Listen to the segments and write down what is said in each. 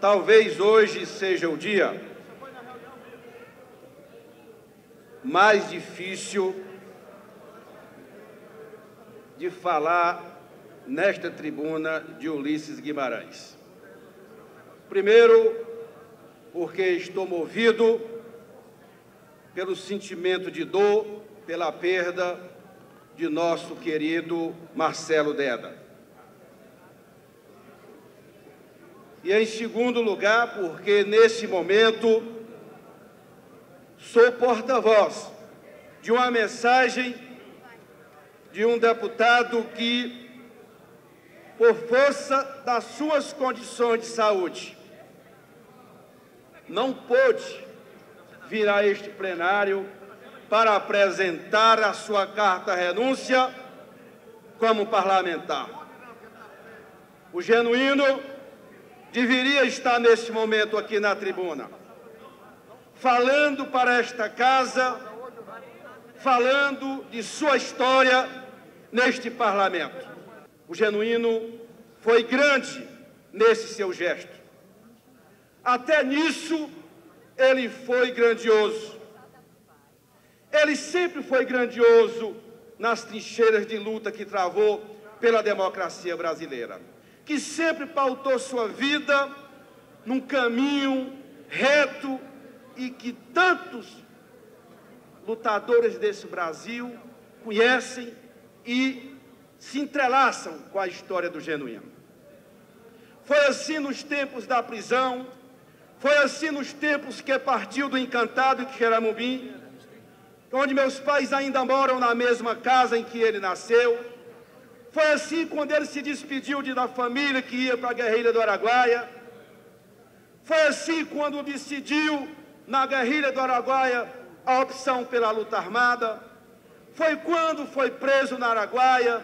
Talvez hoje seja o dia mais difícil de falar nesta tribuna de Ulisses Guimarães. Primeiro, porque estou movido pelo sentimento de dor pela perda de nosso querido Marcelo Deda. E, em segundo lugar, porque, nesse momento, sou porta-voz de uma mensagem de um deputado que, por força das suas condições de saúde, não pôde vir a este plenário para apresentar a sua carta-renúncia como parlamentar. O Genuíno deveria estar neste momento aqui na tribuna, falando para esta casa, falando de sua história neste parlamento. O Genuíno foi grande nesse seu gesto. Até nisso, ele foi grandioso. Ele sempre foi grandioso nas trincheiras de luta que travou pela democracia brasileira, que sempre pautou sua vida num caminho reto e que tantos lutadores desse Brasil conhecem e se entrelaçam com a história do Genuíno. Foi assim nos tempos da prisão, foi assim nos tempos que partiu do Encantado em Quixeramobim, onde meus pais ainda moram na mesma casa em que ele nasceu. Foi assim quando ele se despediu da família que ia para a guerrilha do Araguaia. Foi assim quando decidiu, na guerrilha do Araguaia, a opção pela luta armada. Foi quando foi preso na Araguaia.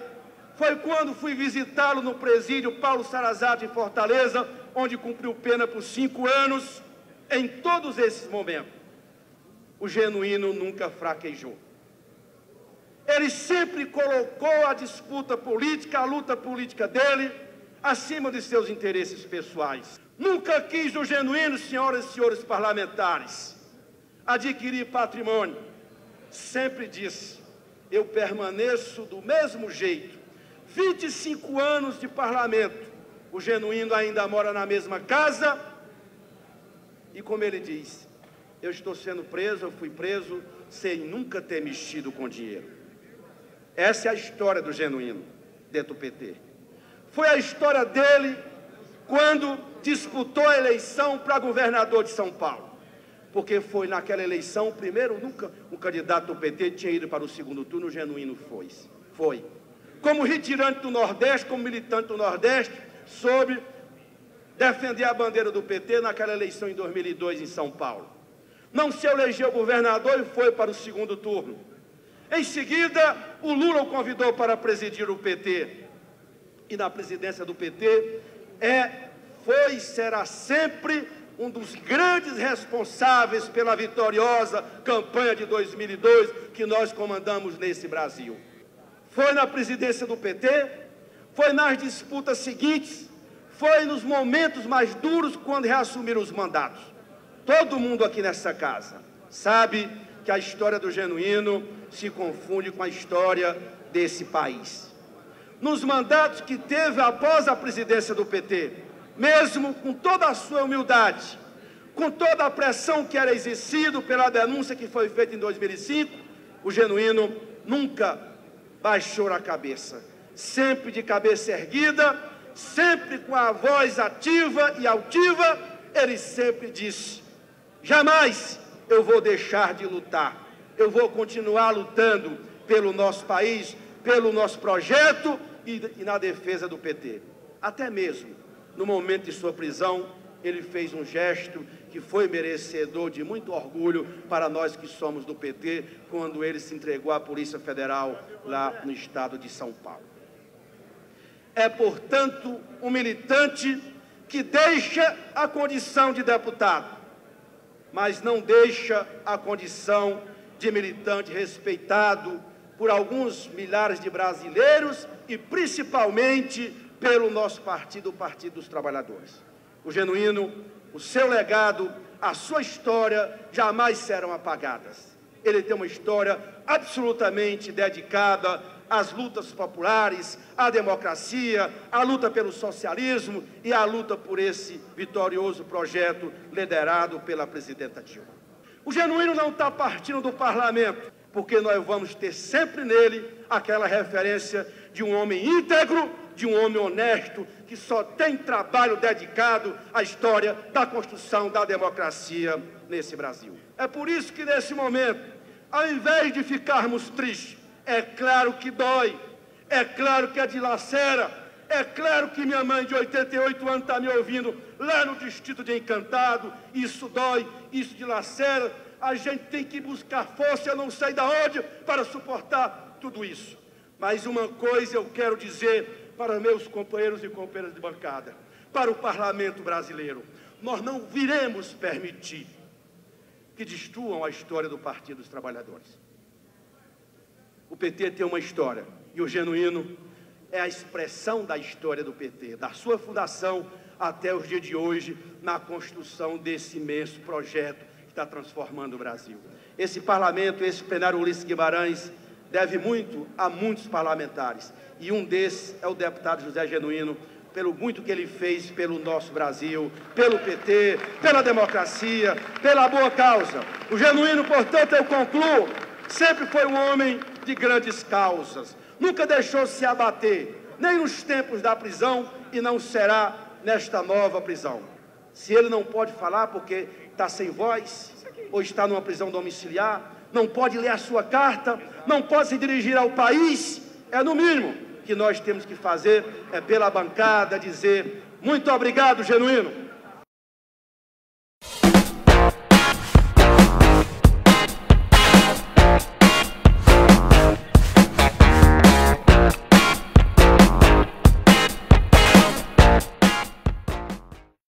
Foi quando fui visitá-lo no presídio Paulo Salazar de Fortaleza, onde cumpriu pena por 5 anos. Em todos esses momentos, o Genuíno nunca fraquejou. Ele sempre colocou a disputa política, a luta política dele, acima de seus interesses pessoais. Nunca quis o Genuíno, senhoras e senhores parlamentares, adquirir patrimônio. Sempre disse: eu permaneço do mesmo jeito. 25 anos de parlamento, o Genuíno ainda mora na mesma casa e, como ele diz, eu estou sendo preso, eu fui preso sem nunca ter mexido com dinheiro. Essa é a história do Genuíno dentro do PT. Foi a história dele quando disputou a eleição para governador de São Paulo. Porque foi naquela eleição, primeiro, nunca um candidato do PT tinha ido para o segundo turno, o Genuíno foi. Como retirante do Nordeste, como militante do Nordeste, soube defender a bandeira do PT naquela eleição em 2002 em São Paulo. Não se elegeu governador e foi para o segundo turno. Em seguida, o Lula o convidou para presidir o PT. E na presidência do PT, foi e será sempre um dos grandes responsáveis pela vitoriosa campanha de 2002 que nós comandamos nesse Brasil. Foi na presidência do PT, foi nas disputas seguintes, foi nos momentos mais duros quando reassumiram os mandatos. Todo mundo aqui nessa casa sabe que a história do Genuíno se confunde com a história desse país. Nos mandatos que teve após a presidência do PT, mesmo com toda a sua humildade, com toda a pressão que era exercida pela denúncia que foi feita em 2005, o Genuíno nunca baixou a cabeça. Sempre de cabeça erguida, sempre com a voz ativa e altiva, ele sempre disse: jamais eu vou deixar de lutar. Eu vou continuar lutando pelo nosso país, pelo nosso projeto e na defesa do PT. Até mesmo no momento de sua prisão, ele fez um gesto que foi merecedor de muito orgulho para nós que somos do PT, quando ele se entregou à Polícia Federal lá no estado de São Paulo. É, portanto, um militante que deixa a condição de deputado, mas não deixa a condição de militante respeitado por alguns milhares de brasileiros e principalmente pelo nosso partido, o Partido dos Trabalhadores. O Genuíno, o seu legado, a sua história jamais serão apagadas. Ele tem uma história absolutamente dedicada às lutas populares, à democracia, à luta pelo socialismo e à luta por esse vitorioso projeto liderado pela presidenta Dilma. O Genuíno não está partindo do parlamento, porque nós vamos ter sempre nele aquela referência de um homem íntegro, de um homem honesto, que só tem trabalho dedicado à história da construção da democracia nesse Brasil. É por isso que, nesse momento, ao invés de ficarmos tristes, é claro que dói, é claro que dilacera, é claro que minha mãe de 88 anos está me ouvindo lá no distrito de Encantado, isso dói, isso dilacera, a gente tem que buscar força, eu não sei de onde, para suportar tudo isso. Mas uma coisa eu quero dizer para meus companheiros e companheiras de bancada, para o parlamento brasileiro: nós não viremos permitir que destruam a história do Partido dos Trabalhadores. O PT tem uma história, e o Genuíno é a expressão da história do PT, da sua fundação até os dias de hoje, na construção desse imenso projeto que está transformando o Brasil. Esse parlamento, esse plenário Ulisses Guimarães, deve muito a muitos parlamentares, e um desses é o deputado José Genuíno, pelo muito que ele fez pelo nosso Brasil, pelo PT, pela democracia, pela boa causa. O Genuíno, portanto, eu concluo, sempre foi um homem de grandes causas, nunca deixou se abater, nem nos tempos da prisão, e não será nesta nova prisão. Se ele não pode falar porque está sem voz, ou está numa prisão domiciliar, não pode ler a sua carta, não pode se dirigir ao país, é no mínimo que nós temos que fazer, é pela bancada dizer: muito obrigado, Genuíno.